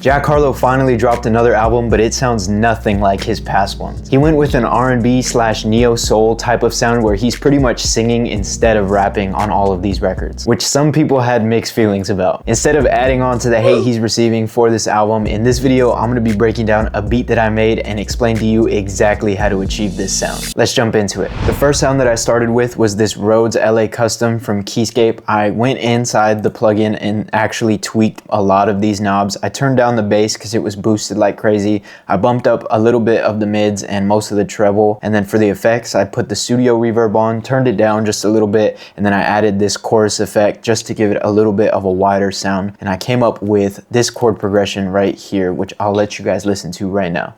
Jack Harlow finally dropped another album, but it sounds nothing like his past ones. He went with an R&B / neo-soul type of sound where he's pretty much singing instead of rapping on all of these records, which some people had mixed feelings about. Instead of adding on to the hate he's receiving for this album, in this video I'm going to be breaking down a beat that I made and explain to you exactly how to achieve this sound. Let's jump into it. The first sound that I started with was this Rhodes LA Custom from Keyscape. I went inside the plugin and actually tweaked a lot of these knobs. I turned down the bass because it was boosted like crazy. I bumped up a little bit of the mids and most of the treble, and then for the effects I put the studio reverb on, turned it down just a little bit, and then I added this chorus effect just to give it a little bit of a wider sound, and I came up with this chord progression right here, which I'll let you guys listen to right now.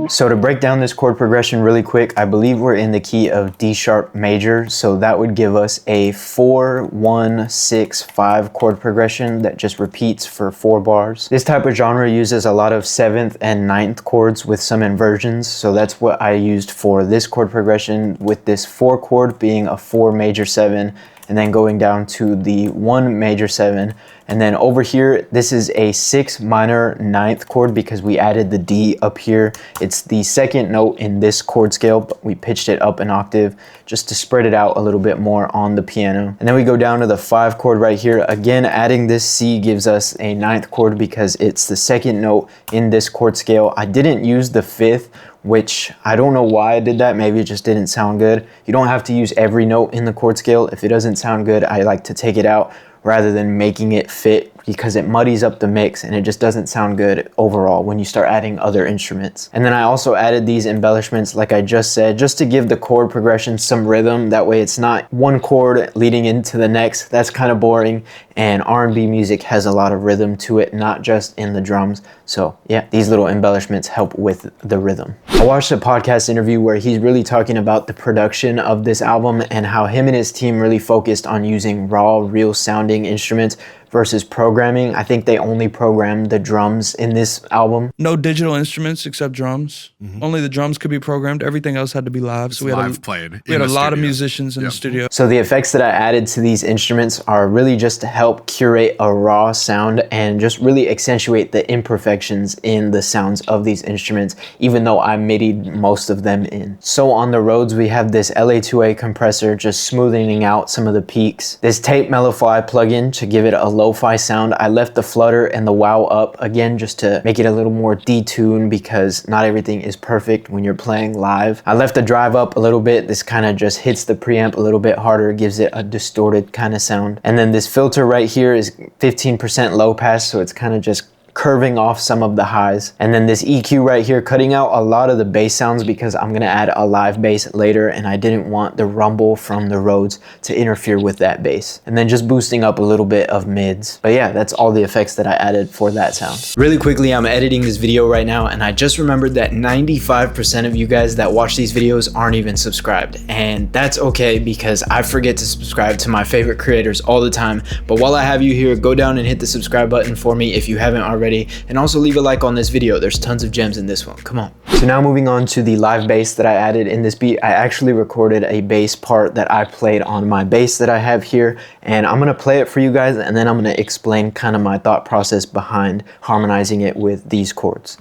So to break down this chord progression really quick, I believe we're in the key of D sharp major, so that would give us a 4, 1, 6, 5 chord progression that just repeats for 4 bars. This type of genre uses a lot of 7th and 9th chords with some inversions, so that's what I used for this chord progression, with this 4 chord being a 4 major 7, and then going down to the 1 major 7, and then over here this is a 6 minor 9th chord because we added the D up here. It's the second note in this chord scale, but we pitched it up an octave just to spread it out a little bit more on the piano. And then we go down to the 5 chord right here. Again, adding this C gives us a 9th chord because it's the second note in this chord scale. I didn't use the 5th, which I don't know why I did that. Maybe it just didn't sound good. You don't have to use every note in the chord scale. If it doesn't sound good, I like to take it out rather than making it fit, because it muddies up the mix and it just doesn't sound good overall when you start adding other instruments. And then I also added these embellishments, like I just said, just to give the chord progression some rhythm. That way it's not one chord leading into the next. That's kind of boring, and R&B music has a lot of rhythm to it, not just in the drums. So yeah, these little embellishments help with the rhythm. I watched a podcast interview where he's really talking about the production of this album and how him and his team really focused on using raw, real sounding instruments versus programming. I think they only programmed the drums in this album. No digital instruments except drums. Only the drums could be programmed. Everything else had to be live. So we had a lot of musicians in the studio. So the effects that I added to these instruments are really just to help curate a raw sound and just really accentuate the imperfections in the sounds of these instruments, even though I midied most of them in. So on the Rhodes, we have this LA2A compressor just smoothing out some of the peaks. This Tape Mellowfly plugin to give it a lo-fi sound. I left the flutter and the wow up again just to make it a little more detuned, because not everything is perfect when you're playing live. I left the drive up a little bit. This kind of just hits the preamp a little bit harder, gives it a distorted kind of sound. And then this filter right here is 15% low pass, so it's kind of just curving off some of the highs. And then this EQ right here, cutting out a lot of the bass sounds because I'm gonna add a live bass later, and I didn't want the rumble from the Rhodes to interfere with that bass. And then just boosting up a little bit of mids. But yeah, that's all the effects that I added for that sound. Really quickly, I'm editing this video right now, and I just remembered that 95% of you guys that watch these videos aren't even subscribed. And that's okay, because I forget to subscribe to my favorite creators all the time. But while I have you here, go down and hit the subscribe button for me if you haven't already. And also leave a like on this video. There's tons of gems in this one. Come on. So now moving on to the live bass that I added in this beat. I actually recorded a bass part that I played on my bass that I have here, and I'm gonna play it for you guys, and then I'm gonna explain kind of my thought process behind harmonizing it with these chords.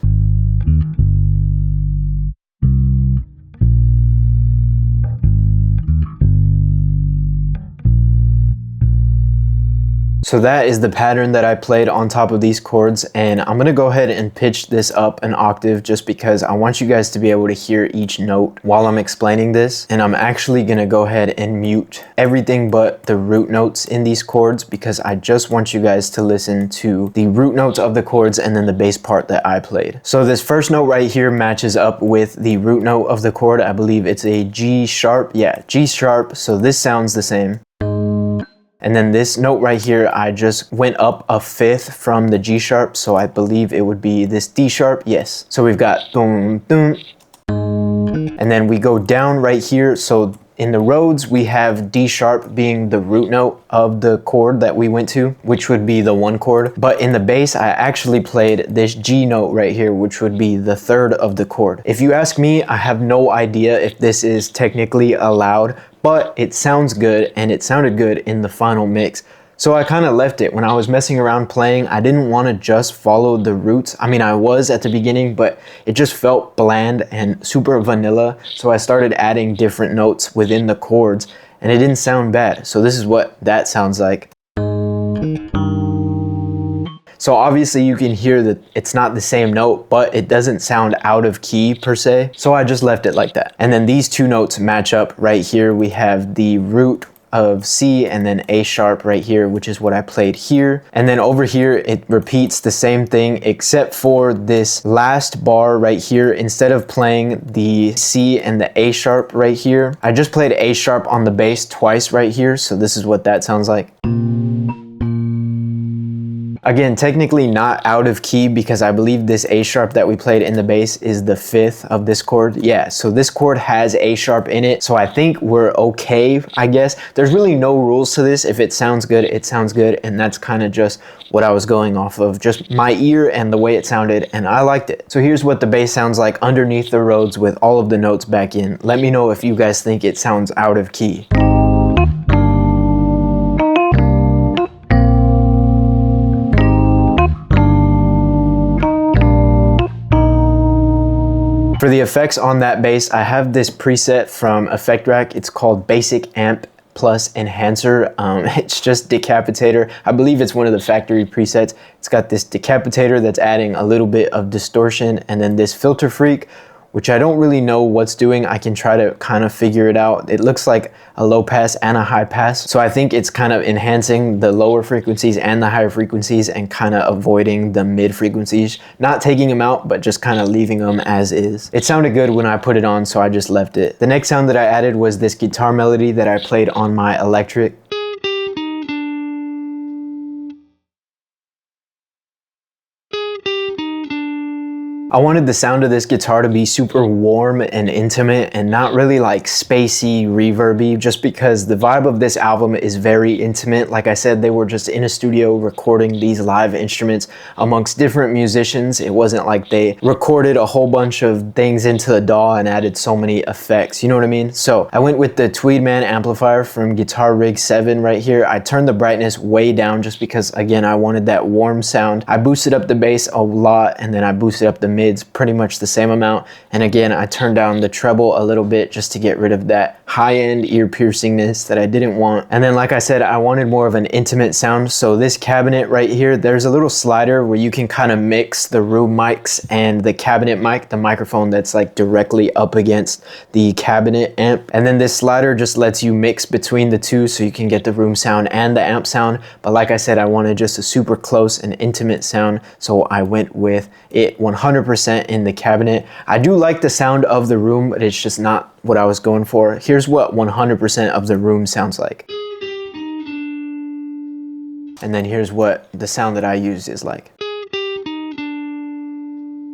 So that is the pattern that I played on top of these chords, and I'm gonna go ahead and pitch this up an octave just because I want you guys to be able to hear each note while I'm explaining this. And I'm actually gonna go ahead and mute everything but the root notes in these chords, because I just want you guys to listen to the root notes of the chords and then the bass part that I played. So this first note right here matches up with the root note of the chord. I believe it's a G sharp. Yeah, G sharp. So this sounds the same. And then this note right here, I just went up a 5th from the G sharp, so I believe it would be this D sharp, yes. So we've got boom, boom, and then we go down right here, so In the Rhodes, we have D sharp being the root note of the chord that we went to, which would be the 1 chord. But in the bass, I actually played this G note right here, which would be the 3rd of the chord. If you ask me, I have no idea if this is technically allowed, but it sounds good and it sounded good in the final mix. So I kind of left it. When I was messing around playing, I didn't want to just follow the roots. I mean, I was at the beginning, but it just felt bland and super vanilla. So I started adding different notes within the chords and it didn't sound bad. So this is what that sounds like. So obviously you can hear that it's not the same note, but it doesn't sound out of key per se. So I just left it like that. And then these 2 notes match up right here. We have the root of C and then A sharp right here, which is what I played here. And then over here, it repeats the same thing except for this last bar right here. Instead of playing the C and the A sharp right here, I just played A sharp on the bass twice right here. So this is what that sounds like. Again, technically not out of key because I believe this A sharp that we played in the bass is the 5th of this chord. Yeah, so this chord has A sharp in it. So I think we're okay, I guess. There's really no rules to this. If it sounds good, it sounds good. And that's kind of just what I was going off of, just my ear and the way it sounded, and I liked it. So here's what the bass sounds like underneath the Rhodes with all of the notes back in. Let me know if you guys think it sounds out of key. For the effects on that bass, I have this preset from Effect Rack. It's called Basic Amp Plus Enhancer. It's just Decapitator. I believe it's one of the factory presets. It's got this Decapitator that's adding a little bit of distortion, and then this Filter Freak, which I don't really know what's doing. I can try to kind of figure it out. It looks like a low pass and a high pass. So I think it's kind of enhancing the lower frequencies and the higher frequencies and kind of avoiding the mid frequencies. Not taking them out, but just kind of leaving them as is. It sounded good when I put it on, so I just left it. The next sound that I added was this guitar melody that I played on my electric. I wanted the sound of this guitar to be super warm and intimate and not really like spacey, reverby, just because the vibe of this album is very intimate. Like I said, they were just in a studio recording these live instruments amongst different musicians. It wasn't like they recorded a whole bunch of things into the DAW and added so many effects, you know what I mean? So I went with the Tweedman amplifier from Guitar Rig 7 right here. I turned the brightness way down just because, again, I wanted that warm sound. I boosted up the bass a lot and then I boosted up the mids pretty much the same amount, and again I turned down the treble a little bit just to get rid of that high-end ear piercingness that I didn't want. And then like I said, I wanted more of an intimate sound, so this cabinet right here, there's a little slider where you can kind of mix the room mics and the cabinet mic, the microphone that's like directly up against the cabinet amp, and then this slider just lets you mix between the two so you can get the room sound and the amp sound. But like I said, I wanted just a super close and intimate sound, so I went with it 100% in the cabinet. I do like the sound of the room, but it's just not what I was going for. Here's what 100% of the room sounds like. And then here's what the sound that I used is like.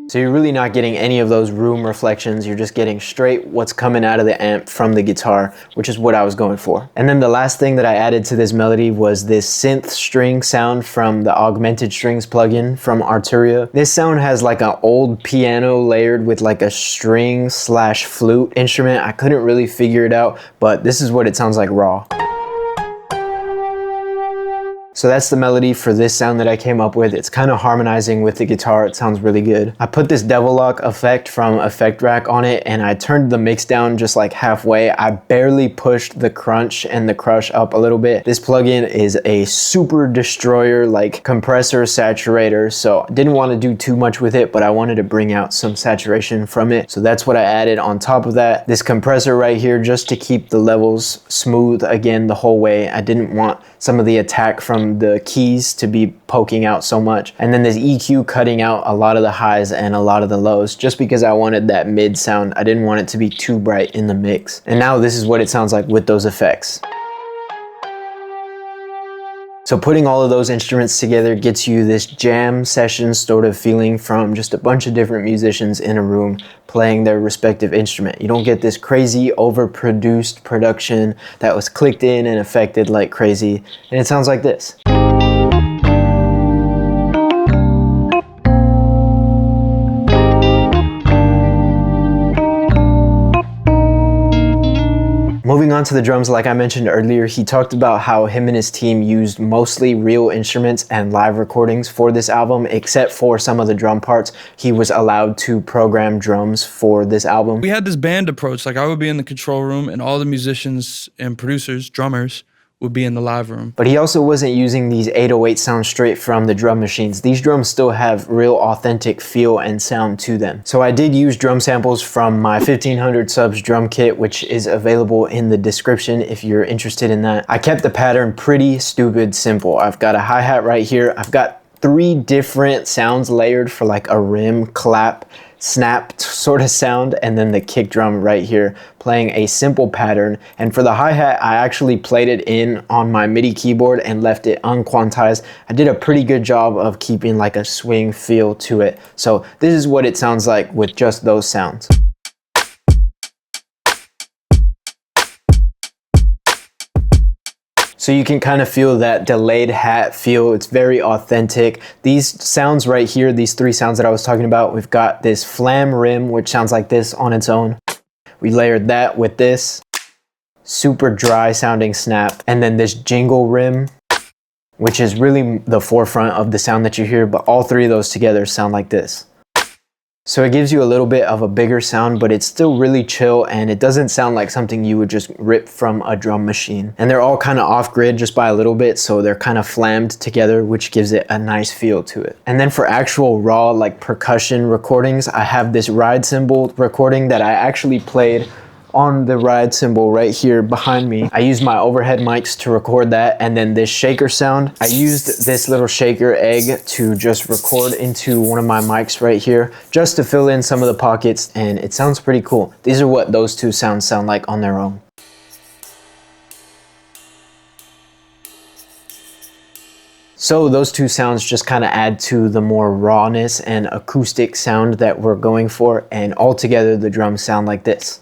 So you're really not getting any of those room reflections. You're just getting straight what's coming out of the amp from the guitar, which is what I was going for. And then the last thing that I added to this melody was this synth string sound from the Augmented Strings plugin from Arturia. This sound has like an old piano layered with like a string slash flute instrument. I couldn't really figure it out, but this is what it sounds like raw. So that's the melody for this sound that I came up with. It's kind of harmonizing with the guitar. It sounds really good. I put this Devil Lock effect from Effect Rack on it and I turned the mix down just like halfway. I barely pushed the crunch and the crush up a little bit. This plugin is a super destroyer, like compressor saturator. So I didn't want to do too much with it, but I wanted to bring out some saturation from it. So that's what I added on top of that. This compressor right here, just to keep the levels smooth again the whole way. I didn't want some of the attack from the keys to be poking out so much. And then this EQ cutting out a lot of the highs and a lot of the lows, just because I wanted that mid sound. I didn't want it to be too bright in the mix. And now this is what it sounds like with those effects. So putting all of those instruments together gets you this jam session sort of feeling from just a bunch of different musicians in a room playing their respective instrument. You don't get this crazy overproduced production that was clicked in and affected like crazy, and it sounds like this. Moving on to the drums, like I mentioned earlier, he talked about how him and his team used mostly real instruments and live recordings for this album, except for some of the drum parts. He was allowed to program drums for this album. We had this band approach, like I would be in the control room and all the musicians and producers, drummers, would be in the live room. But he also wasn't using these 808 sounds straight from the drum machines. These drums still have real authentic feel and sound to them. So I did use drum samples from my 1500 subs drum kit, which is available in the description if you're interested in that. I kept the pattern pretty stupid simple. I've got a hi-hat right here. I've got 3 different sounds layered for like a rim, clap, snap sort of sound, and then the kick drum right here playing a simple pattern. And for the hi-hat, I actually played it in on my MIDI keyboard and left it unquantized. I did a pretty good job of keeping like a swing feel to it. So this is what it sounds like with just those sounds. So you can kind of feel that delayed hat feel. It's very authentic. These sounds right here, these 3 sounds that I was talking about, we've got this flam rim, which sounds like this on its own. We layered that with this super dry sounding snap, and then this jingle rim, which is really the forefront of the sound that you hear, but all 3 of those together sound like this. So it gives you a little bit of a bigger sound, but it's still really chill, and it doesn't sound like something you would just rip from a drum machine. And they're all kind of off grid just by a little bit, so they're kind of flammed together, which gives it a nice feel to it. And then for actual raw like percussion recordings, I have this ride cymbal recording that I actually played on the ride cymbal right here behind me. I used my overhead mics to record that, and then this shaker sound, I used this little shaker egg to just record into one of my mics right here, just to fill in some of the pockets, and it sounds pretty cool. These are what those 2 sounds sound like on their own. So those 2 sounds just kind of add to the more rawness and acoustic sound that we're going for, and altogether the drums sound like this.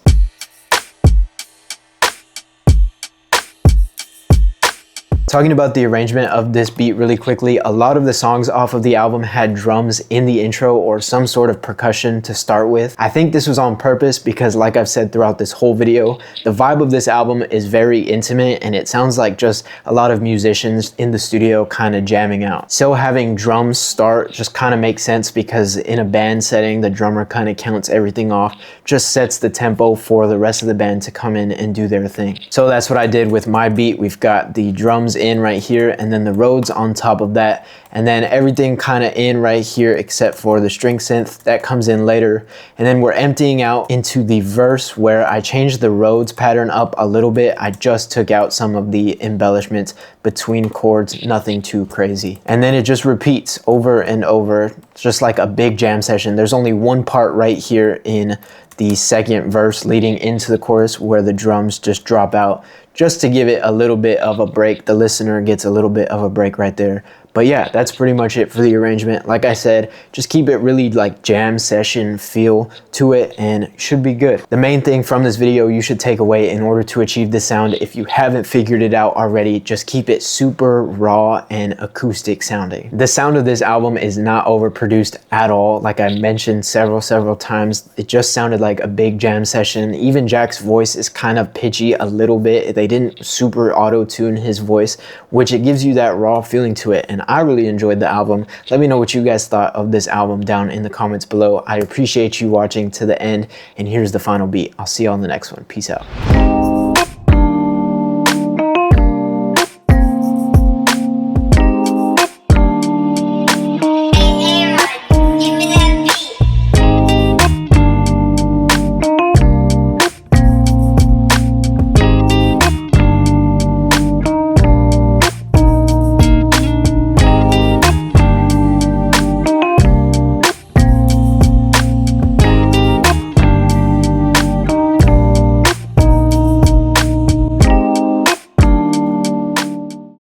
Talking about the arrangement of this beat really quickly, a lot of the songs off of the album had drums in the intro or some sort of percussion to start with. I think this was on purpose because, like I've said throughout this whole video, the vibe of this album is very intimate, and it sounds like just a lot of musicians in the studio kind of jamming out. So having drums start just kind of makes sense, because in a band setting, the drummer kind of counts everything off, just sets the tempo for the rest of the band to come in and do their thing. So that's what I did with my beat. We've got the drums in right here, and then the Rhodes on top of that, and then everything kind of in right here except for the string synth that comes in later. And then we're emptying out into the verse, where I changed the Rhodes pattern up a little bit. I just took out some of the embellishments between chords, nothing too crazy. And then it just repeats over and over, just like a big jam session. There's only one part right here in the second verse leading into the chorus where the drums just drop out, just to give it a little bit of a break. The listener gets a little bit of a break right there. But yeah, that's pretty much it for the arrangement. Like I said, just keep it really like jam session feel to it, and it should be good. The main thing from this video you should take away in order to achieve this sound, if you haven't figured it out already, just keep it super raw and acoustic sounding. The sound of this album is not overproduced at all. Like I mentioned several times, it just sounded like a big jam session. Even Jack's voice is kind of pitchy a little bit. They didn't super auto-tune his voice, which it gives you that raw feeling to it. And I really enjoyed the album. Let me know what you guys thought of this album down in the comments below. I appreciate you watching to the end, and here's the final beat. I'll see you on the next one. Peace out.